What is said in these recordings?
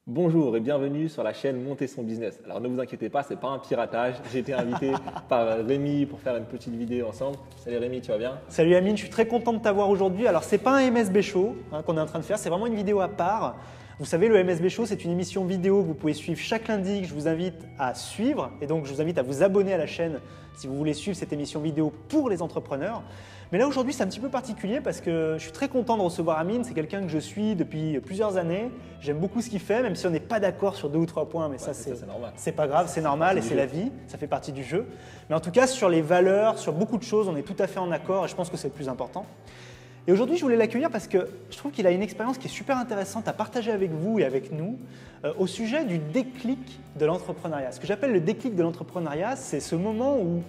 Bonjour et bienvenue sur la chaîne Monter son business. Alors ne vous inquiétez pas, c'est pas un piratage. J'ai été invité par Rémi pour faire une petite vidéo ensemble. Salut Rémi, tu vas bien? Salut Amine, je suis très content de t'avoir aujourd'hui. Alors c'est pas un MSB Show qu'on est en train de faire, c'est vraiment une vidéo à part. Vous savez, le MSB Show, c'est une émission vidéo que vous pouvez suivre chaque lundi, que je vous invite à suivre. Et donc je vous invite à vous abonner à la chaîne si vous voulez suivre cette émission vidéo pour les entrepreneurs. Mais là aujourd'hui c'est un petit peu particulier parce que je suis très content de recevoir Amine, c'est quelqu'un que je suis depuis plusieurs années. J'aime beaucoup ce qu'il fait, même si on n'est pas d'accord sur 2 ou 3 points, mais ça c'est normal. C'est pas grave, c'est normal et c'est la vie, ça fait partie du jeu. Mais en tout cas sur les valeurs, sur beaucoup de choses, on est tout à fait en accord et je pense que c'est le plus important. Et aujourd'hui je voulais l'accueillir parce que je trouve qu'il a une expérience qui est super intéressante à partager avec vous et avec nous au sujet du déclic de l'entrepreneuriat. Ce que j'appelle le déclic de l'entrepreneuriat, c'est ce moment où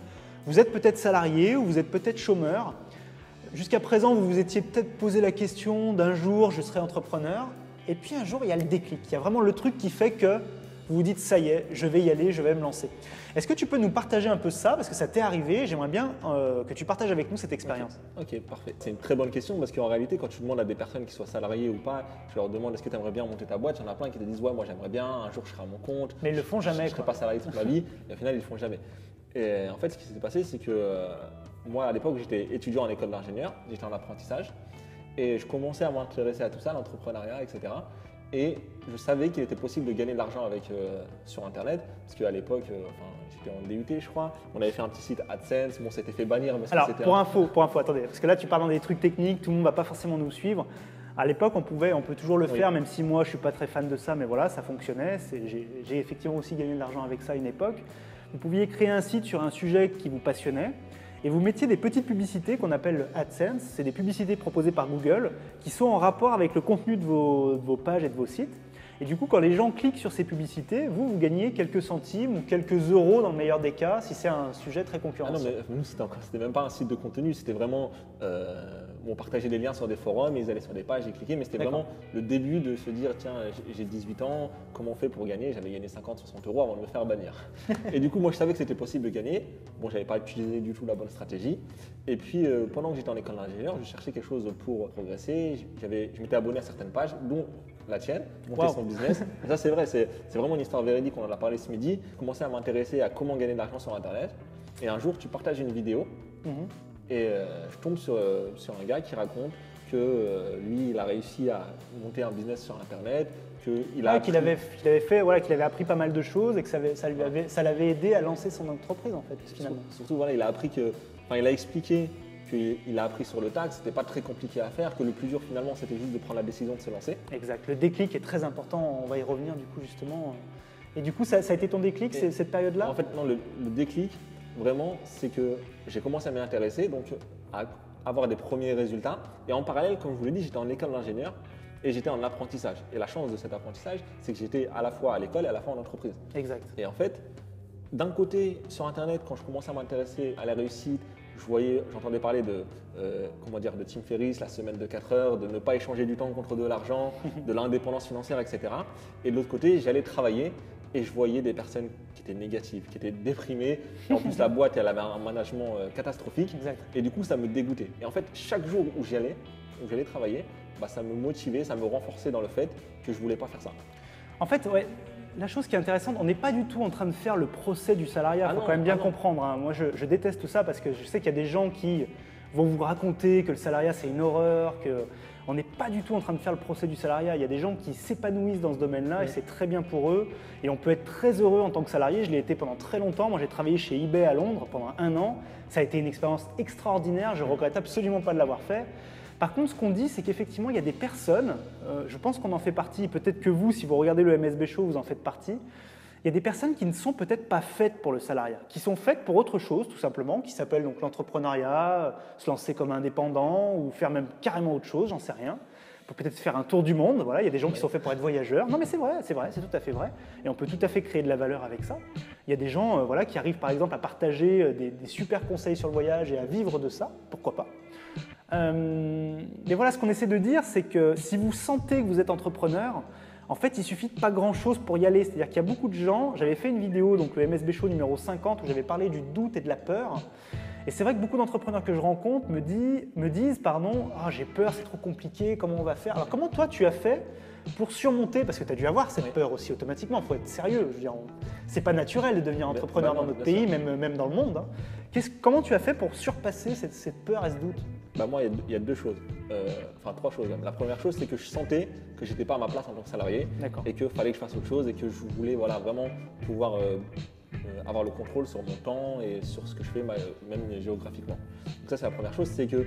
vous êtes peut-être salarié ou vous êtes peut-être chômeur. Jusqu'à présent, vous vous étiez peut-être posé la question d'un jour, je serai entrepreneur. Et puis un jour, il y a le déclic. Il y a vraiment le truc qui fait que vous vous dites, ça y est, je vais y aller, je vais me lancer. Est-ce que tu peux nous partager un peu ça? Parce que ça t'est arrivé, j'aimerais bien que tu partages avec nous cette expérience. Ok, parfait. C'est une très bonne question parce qu'en réalité, quand tu demandes à des personnes qui soient salariées ou pas, tu leur demandes est-ce que tu aimerais bien monter ta boîte, il y en a plein qui te disent ouais, moi j'aimerais bien, un jour je serai à mon compte. Mais ils le font jamais. Je ne serai pas salarié toute ma vie. Et au final, ils le font jamais. Et en fait, ce qui s'est passé, c'est que moi, à l'époque, j'étais étudiant en école d'ingénieur, j'étais en apprentissage et je commençais à m'intéresser à tout ça, l'entrepreneuriat, etc. Et je savais qu'il était possible de gagner de l'argent sur Internet parce qu'à l'époque, j'étais en DUT, je crois, on avait fait un petit site AdSense, bon, c'était fait bannir. Parce Alors, que c'était pour info, attendez, parce que là, tu parles dans des trucs techniques, tout le monde ne va pas forcément nous suivre. À l'époque, on peut toujours le faire, même si moi, je ne suis pas très fan de ça, mais voilà, ça fonctionnait. J'ai effectivement aussi gagné de l'argent avec ça à une époque. Vous pouviez créer un site sur un sujet qui vous passionnait et vous mettiez des petites publicités qu'on appelle AdSense. C'est des publicités proposées par Google qui sont en rapport avec le contenu de vos pages et de vos sites. Et du coup, quand les gens cliquent sur ces publicités, vous gagnez quelques centimes ou quelques euros dans le meilleur des cas si c'est un sujet très concurrentiel. Ah non, mais nous, c'était même pas un site de contenu, c'était vraiment… on partageait des liens sur des forums, ils allaient sur des pages, ils cliquaient, mais c'était vraiment le début de se dire tiens, j'ai 18 ans, comment on fait pour gagner? J'avais gagné 50, 60 euros avant de me faire bannir. Et du coup, moi, je savais que c'était possible de gagner. Bon, j'avais pas utilisé du tout la bonne stratégie. Et puis, pendant que j'étais en école d'ingénieur, je cherchais quelque chose pour progresser. Je m'étais abonné à certaines pages, dont la tienne, Monter son business. Et ça, c'est vrai, c'est vraiment une histoire véridique, on en a parlé ce midi. J'ai commencé à m'intéresser à comment gagner de l'argent sur Internet. Et un jour, tu partages une vidéo et je tombe sur un gars qui raconte que lui, il a réussi à monter un business sur Internet, qu'il avait appris pas mal de choses et que ça l'avait aidé à lancer son entreprise en fait, finalement. Surtout, voilà, il a expliqué qu'il a appris sur le tas, que c'était pas très compliqué à faire, que le plus dur finalement c'était juste de prendre la décision de se lancer. Exact, le déclic est très important, on va y revenir du coup justement. Et du coup, ça a été ton déclic, cette période-là? En fait, non, le déclic, vraiment, c'est que j'ai commencé à m'y intéresser, donc à avoir des premiers résultats. Et en parallèle, comme je vous l'ai dit, j'étais en école d'ingénieur et j'étais en apprentissage. Et la chance de cet apprentissage, c'est que j'étais à la fois à l'école et à la fois en entreprise. Exact. Et en fait, d'un côté, sur Internet, quand je commençais à m'intéresser à la réussite, j'entendais parler de Tim Ferriss, la semaine de 4 heures, de ne pas échanger du temps contre de l'argent, de l'indépendance financière, etc. Et de l'autre côté, j'allais travailler et je voyais des personnes qui étaient négatives, qui étaient déprimées. Et en plus, la boîte, elle avait un management catastrophique. Exact. Et du coup, ça me dégoûtait. Et en fait, chaque jour où j'allais travailler, ça me motivait, ça me renforçait dans le fait que je ne voulais pas faire ça. En fait, ouais. La chose qui est intéressante, on n'est pas du tout en train de faire le procès du salariat, il faut quand même bien comprendre. Hein. Moi, je déteste ça parce que je sais qu'il y a des gens qui vont vous raconter que le salariat, c'est une horreur, qu'on n'est pas du tout en train de faire le procès du salariat. Il y a des gens qui s'épanouissent dans ce domaine-là et c'est très bien pour eux. Et on peut être très heureux en tant que salarié. Je l'ai été pendant très longtemps. Moi, j'ai travaillé chez eBay à Londres pendant 1 an. Ça a été une expérience extraordinaire. Je ne regrette absolument pas de l'avoir fait. Par contre, ce qu'on dit, c'est qu'effectivement, il y a des personnes, je pense qu'on en fait partie, peut-être que vous, si vous regardez le MSB Show, vous en faites partie, il y a des personnes qui ne sont peut-être pas faites pour le salariat, qui sont faites pour autre chose, tout simplement, qui s'appelle donc l'entrepreneuriat, se lancer comme indépendant ou faire même carrément autre chose, j'en sais rien. Pour peut-être faire un tour du monde, voilà, il y a des gens qui sont faits pour être voyageurs. Non mais c'est vrai, c'est tout à fait vrai. Et on peut tout à fait créer de la valeur avec ça. Il y a des gens qui arrivent par exemple à partager des super conseils sur le voyage et à vivre de ça, pourquoi pas. Mais voilà, ce qu'on essaie de dire, c'est que si vous sentez que vous êtes entrepreneur, en fait, il suffit de pas grand-chose pour y aller. C'est-à-dire qu'il y a beaucoup de gens, j'avais fait une vidéo, donc le MSB Show numéro 50, où j'avais parlé du doute et de la peur. Et c'est vrai que beaucoup d'entrepreneurs que je rencontre me disent, pardon, ah, j'ai peur, c'est trop compliqué, comment on va faire? Alors comment toi tu as fait pour surmonter, parce que tu as dû avoir cette peur aussi automatiquement, il faut être sérieux, je veux dire, c'est pas naturel de devenir entrepreneur dans notre pays, même dans le monde. Comment tu as fait pour surpasser cette peur et ce doute? Moi, il y a deux choses, enfin trois choses même. La première chose, c'est que je sentais que j'étais pas à ma place en tant que salarié et qu'il fallait que je fasse autre chose et que je voulais vraiment pouvoir avoir le contrôle sur mon temps et sur ce que je fais, même géographiquement. Donc ça, c'est la première chose, c'est que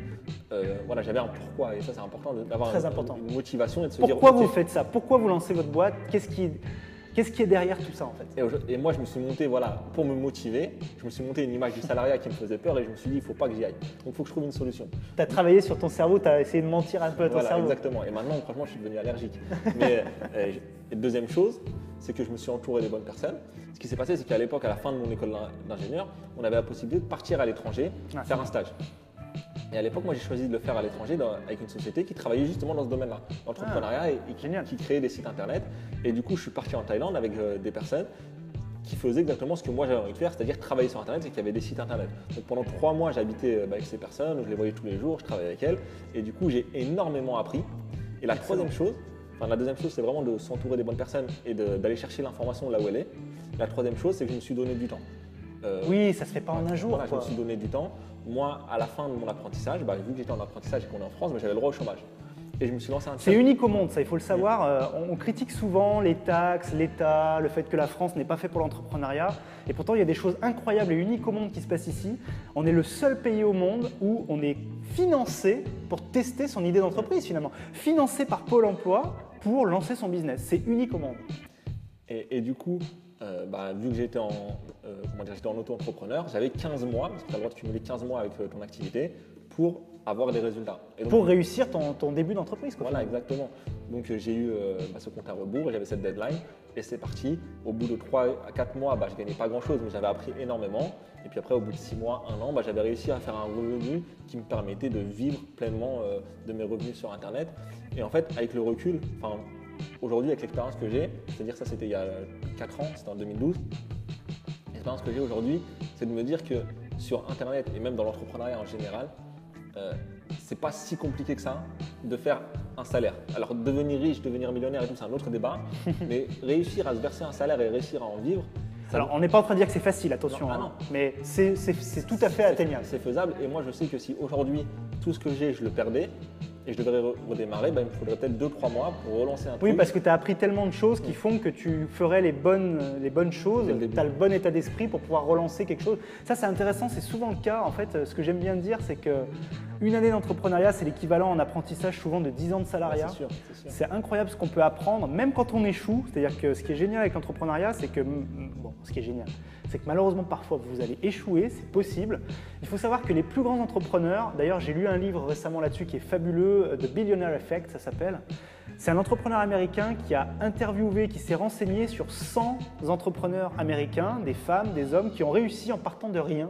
j'avais un pourquoi, et ça, c'est important d'avoir une motivation et de se dire… Pourquoi vous faites ça? Pourquoi vous lancez votre boîte? Qu'est-ce qui est derrière tout ça en fait? Et moi, je me suis monté, pour me motiver, je me suis monté une image du salariat qui me faisait peur et je me suis dit, il ne faut pas que j'y aille. Donc, il faut que je trouve une solution. Tu as travaillé sur ton cerveau, tu as essayé de mentir un peu à ton cerveau. Exactement. Et maintenant, franchement, je suis devenu allergique. Mais deuxième chose, c'est que je me suis entouré des bonnes personnes. Ce qui s'est passé, c'est qu'à l'époque, à la fin de mon école d'ingénieur, on avait la possibilité de partir à l'étranger, faire un stage. Et à l'époque, moi, j'ai choisi de le faire à l'étranger avec une société qui travaillait justement dans ce domaine-là, l'entrepreneuriat et qui créait des sites internet. Et du coup, je suis parti en Thaïlande avec des personnes qui faisaient exactement ce que moi j'avais envie de faire, c'est-à-dire travailler sur internet et qu'il y avait des sites internet. Donc pendant 3 mois, j'habitais avec ces personnes, je les voyais tous les jours, je travaillais avec elles. Et du coup, j'ai énormément appris. Et la deuxième chose, c'est vraiment de s'entourer des bonnes personnes et d'aller chercher l'information là où elle est. La troisième chose, c'est que je me suis donné du temps. Oui, ça se fait pas en un jour. Je me suis donné du temps. Moi, à la fin de mon apprentissage, vu que j'étais en apprentissage et qu'on est en France, j'avais le droit au chômage. Et je me suis lancé un C'est unique au monde, ça, il faut le savoir. On critique souvent les taxes, l'État, le fait que la France n'est pas fait pour l'entrepreneuriat. Et pourtant, il y a des choses incroyables et uniques au monde qui se passent ici. On est le seul pays au monde où on est financé pour tester son idée d'entreprise, finalement. Financé par Pôle emploi pour lancer son business. C'est unique au monde. Et du coup, vu que j'étais en auto-entrepreneur, j'avais 15 mois, parce que tu as le droit de cumuler 15 mois avec ton activité, pour avoir des résultats. Et donc, pour réussir ton début d'entreprise. Voilà, exactement. Donc j'ai eu ce compte à rebours, j'avais cette deadline et c'est parti. Au bout de 3 à 4 mois, je ne gagnais pas grand-chose, mais j'avais appris énormément. Et puis après, au bout de 6 mois, 1 an, j'avais réussi à faire un revenu qui me permettait de vivre pleinement de mes revenus sur Internet. Et en fait, avec le recul, aujourd'hui, avec l'expérience que j'ai, c'est-à-dire ça c'était il y a 4 ans, c'était en 2012, l'expérience que j'ai aujourd'hui, c'est de me dire que sur Internet et même dans l'entrepreneuriat en général, c'est pas si compliqué que ça de faire un salaire. Alors devenir riche, devenir millionnaire et tout, c'est un autre débat, mais réussir à se verser un salaire et réussir à en vivre… Alors on n'est pas en train de dire que c'est facile, attention, non. Mais c'est tout à fait atteignable. C'est faisable et moi je sais que si aujourd'hui tout ce que j'ai je le perdais et je devrais redémarrer, il me faudrait peut-être 2-3 mois pour relancer un truc. Oui, parce que tu as appris tellement de choses qui font que tu ferais les bonnes choses, tu as le bon état d'esprit pour pouvoir relancer quelque chose. Ça c'est intéressant, c'est souvent le cas. En fait, ce que j'aime bien dire, c'est qu'une année d'entrepreneuriat, c'est l'équivalent en apprentissage souvent de 10 ans de salariat. C'est sûr. C'est incroyable ce qu'on peut apprendre, même quand on échoue. C'est-à-dire que ce qui est génial avec l'entrepreneuriat, c'est que… ce qui est génial, c'est que malheureusement parfois vous allez échouer, c'est possible. Il faut savoir que les plus grands entrepreneurs, d'ailleurs j'ai lu un livre récemment là-dessus qui est fabuleux, The Billionaire Effect, ça s'appelle. C'est un entrepreneur américain qui a interviewé, qui s'est renseigné sur 100 entrepreneurs américains, des femmes, des hommes qui ont réussi en partant de rien.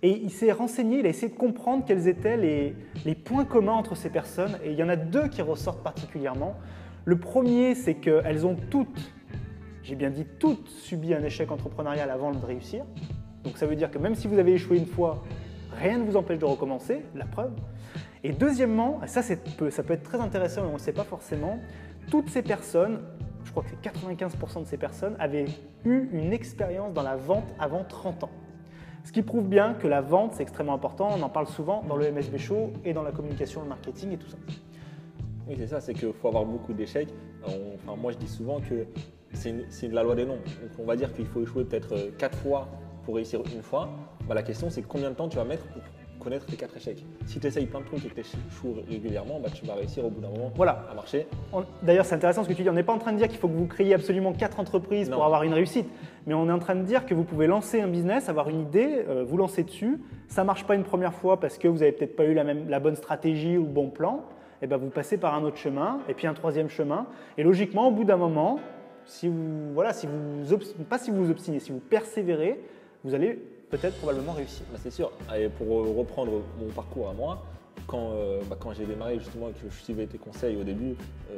Et il s'est renseigné, il a essayé de comprendre quels étaient les points communs entre ces personnes. Et il y en a 2 qui ressortent particulièrement. Le premier, c'est qu'elles ont toutes, j'ai bien dit toutes, subi un échec entrepreneurial avant de réussir. Donc ça veut dire que même si vous avez échoué une fois, rien ne vous empêche de recommencer, la preuve. Et deuxièmement, ça peut être très intéressant mais on ne le sait pas forcément, toutes ces personnes, je crois que c'est 95% de ces personnes, avaient eu une expérience dans la vente avant 30 ans. Ce qui prouve bien que la vente, c'est extrêmement important, on en parle souvent dans le MSB Show et dans la communication, le marketing et tout ça. Oui, c'est ça, c'est qu'il faut avoir beaucoup d'échecs. Moi, je dis souvent que c'est la loi des nombres. Donc, on va dire qu'il faut échouer peut-être 4 fois pour réussir une fois. La question, c'est combien de temps tu vas mettre pour connaître tes 4 échecs. Si tu essayes plein de trucs et que tu échoues régulièrement, tu vas réussir au bout d'un moment à marcher. D'ailleurs, c'est intéressant ce que tu dis. On n'est pas en train de dire qu'il faut que vous créiez absolument 4 entreprises pour avoir une réussite. Mais on est en train de dire que vous pouvez lancer un business, avoir une idée, vous lancer dessus. Ça ne marche pas une première fois parce que vous n'avez peut-être pas eu la bonne stratégie ou le bon plan. Et vous passez par un autre chemin et puis un troisième chemin. Et logiquement, au bout d'un moment, si vous obstinez, si vous persévérez, vous allez peut-être probablement réussir. C'est sûr. Et pour reprendre mon parcours à moi, quand j'ai démarré justement et que je suivais tes conseils au début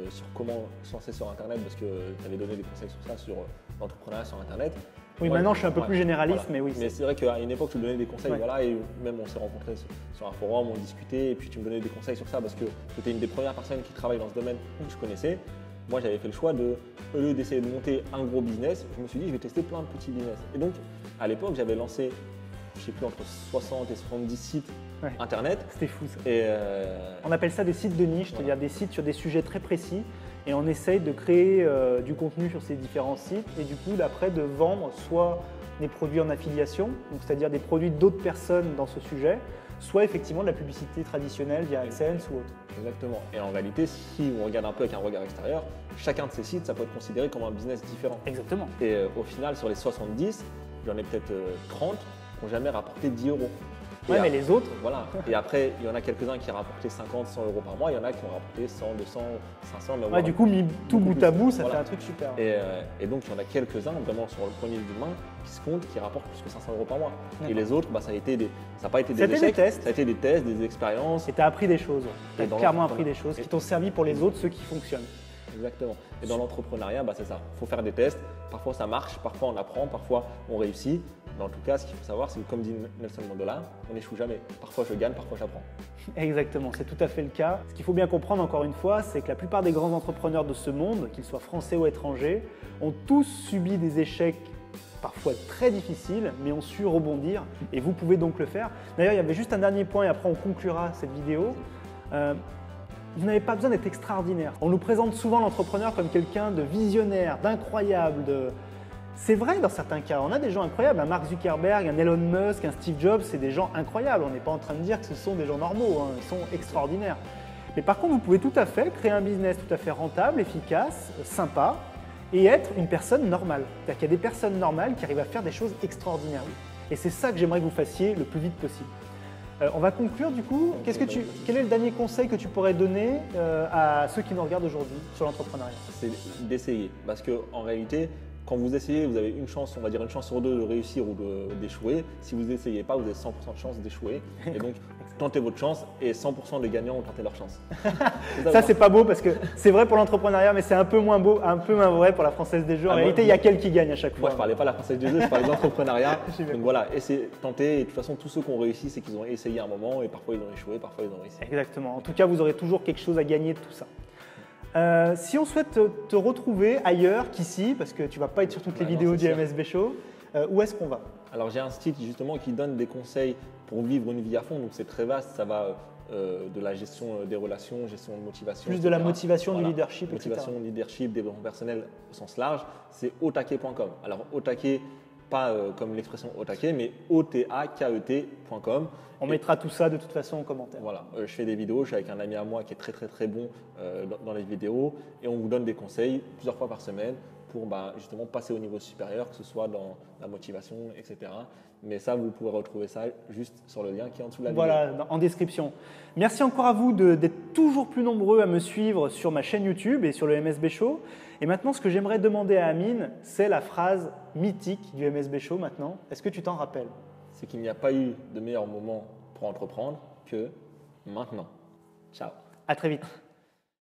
sur comment se lancer sur Internet, parce que tu avais donné des conseils sur ça, sur l'entrepreneuriat sur Internet, Oui, maintenant je suis un peu plus généraliste, voilà. mais oui. Mais c'est vrai qu'à une époque, tu me donnais des conseils, Ouais. voilà, et même on s'est rencontrés sur un forum, on discutait, et puis tu me donnais des conseils sur ça parce que tu étais une des premières personnes qui travaille dans ce domaine que je connaissais. Moi, j'avais fait le choix de, au lieu d'essayer de monter un gros business, je me suis dit, je vais tester plein de petits business. Et donc, à l'époque, j'avais lancé, je ne sais plus, entre 60 et 70 sites Ouais. internet. C'était fou ça. Et On appelle ça des sites de niche, c'est-à-dire des sites sur des sujets très précis. Et on essaye de créer du contenu sur ces différents sites et du coup, d'après, de vendre soit des produits en affiliation, donc c'est-à-dire des produits d'autres personnes dans ce sujet, soit effectivement de la publicité traditionnelle via AdSense ou autre. exactement. Et en réalité, si on regarde un peu avec un regard extérieur, chacun de ces sites, ça peut être considéré comme un business différent. Exactement. Et au final, sur les 70, j'en ai peut-être 30 qui n'ont jamais rapporté 10 euros. Et Ouais, mais les autres, Voilà. Et après, il y en a quelques-uns qui rapportaient 50, 100 euros par mois. Il y en a qui ont rapporté 100, 200, 500. Mais ouais, voire du coup, mis tout beaucoup bout à plus. bout, ça Voilà. fait un truc super. Et donc, il y en a quelques-uns, vraiment sur le poignet d'une main, qui se comptent, qui rapportent plus que 500 euros par mois. Et les autres, bah, ça n'a pas été des C'était des échecs, tests. ça a été des tests, des expériences. Et tu as appris des choses. Tu as Et dans clairement le- appris des choses et- qui t'ont servi pour les autres, ceux qui fonctionnent. Exactement. Et dans l'entrepreneuriat, bah, c'est ça. Il faut faire des tests. Parfois, ça marche, parfois, on apprend, parfois, on réussit. Mais en tout cas, ce qu'il faut savoir, c'est que comme dit Nelson Mandela, on n'échoue jamais. Parfois, je gagne, parfois, j'apprends. Exactement, c'est tout à fait le cas. Ce qu'il faut bien comprendre encore une fois, c'est que la plupart des grands entrepreneurs de ce monde, qu'ils soient français ou étrangers, ont tous subi des échecs parfois très difficiles, mais ont su rebondir et vous pouvez donc le faire. D'ailleurs, il y avait juste un dernier point et après on conclura cette vidéo. Vous n'avez pas besoin d'être extraordinaire. On nous présente souvent l'entrepreneur comme quelqu'un de visionnaire, d'incroyable, C'est vrai dans certains cas, on a des gens incroyables, un Mark Zuckerberg, un Elon Musk, un Steve Jobs, c'est des gens incroyables, on n'est pas en train de dire que ce sont des gens normaux, hein. Ils sont extraordinaires. Mais par contre, vous pouvez tout à fait créer un business tout à fait rentable, efficace, sympa, et être une personne normale. C'est-à-dire qu'il y a des personnes normales qui arrivent à faire des choses extraordinaires. Et c'est ça que j'aimerais que vous fassiez le plus vite possible. On va conclure du coup. Quel est le dernier conseil que tu pourrais donner à ceux qui nous regardent aujourd'hui sur l'entrepreneuriat? C'est d'essayer. Parce qu'en réalité, quand vous essayez, vous avez une chance, on va dire une chance sur deux de réussir ou d'échouer. Si vous n'essayez pas, vous avez 100% de chance d'échouer. Et donc, tentez votre chance et 100% des gagnants ont tenté leur chance. Ça, c'est pas beau parce que c'est vrai pour l'entrepreneuriat, mais c'est un peu moins beau, un peu moins vrai pour la Française des Jeux. En réalité, il y a qu'elle qui gagne à chaque fois. Moi, je ne parlais pas de la Française des Jeux, je parlais de l'entrepreneuriat. Donc voilà, essayez, tentez. Et de toute façon, tous ceux qui ont réussi, c'est qu'ils ont essayé un moment et parfois ils ont échoué, parfois ils ont réussi. Exactement. En tout cas, vous aurez toujours quelque chose à gagner de tout ça. Si on souhaite te retrouver ailleurs qu'ici, parce que tu ne vas pas être sur toutes les vidéos du MSB Show, où est-ce qu'on va? Alors j'ai un site justement qui donne des conseils pour vivre une vie à fond, donc c'est très vaste, ça va de la gestion des relations, gestion de motivation. Plus etc. de la motivation, Voilà. du leadership, Motivation, etc. leadership, développement personnel au sens large, c'est otaquet.com. Alors otaquet, pas comme l'expression au taquet, mais otaket.com. On mettra tout ça de toute façon en commentaire. Voilà, je fais des vidéos, je suis avec un ami à moi qui est très bon dans les vidéos et on vous donne des conseils plusieurs fois par semaine pour justement passer au niveau supérieur, que ce soit dans la motivation, etc. Mais ça, vous pouvez retrouver ça juste sur le lien qui est en dessous de la vidéo. Voilà, en description. Merci encore à vous d'être toujours plus nombreux à me suivre sur ma chaîne YouTube et sur le MSB Show. Et maintenant, ce que j'aimerais demander à Amine, c'est la phrase mythique du MSB Show maintenant. Est-ce que tu t'en rappelles? C'est qu'il n'y a pas eu de meilleur moment pour entreprendre que maintenant. Ciao. À très vite.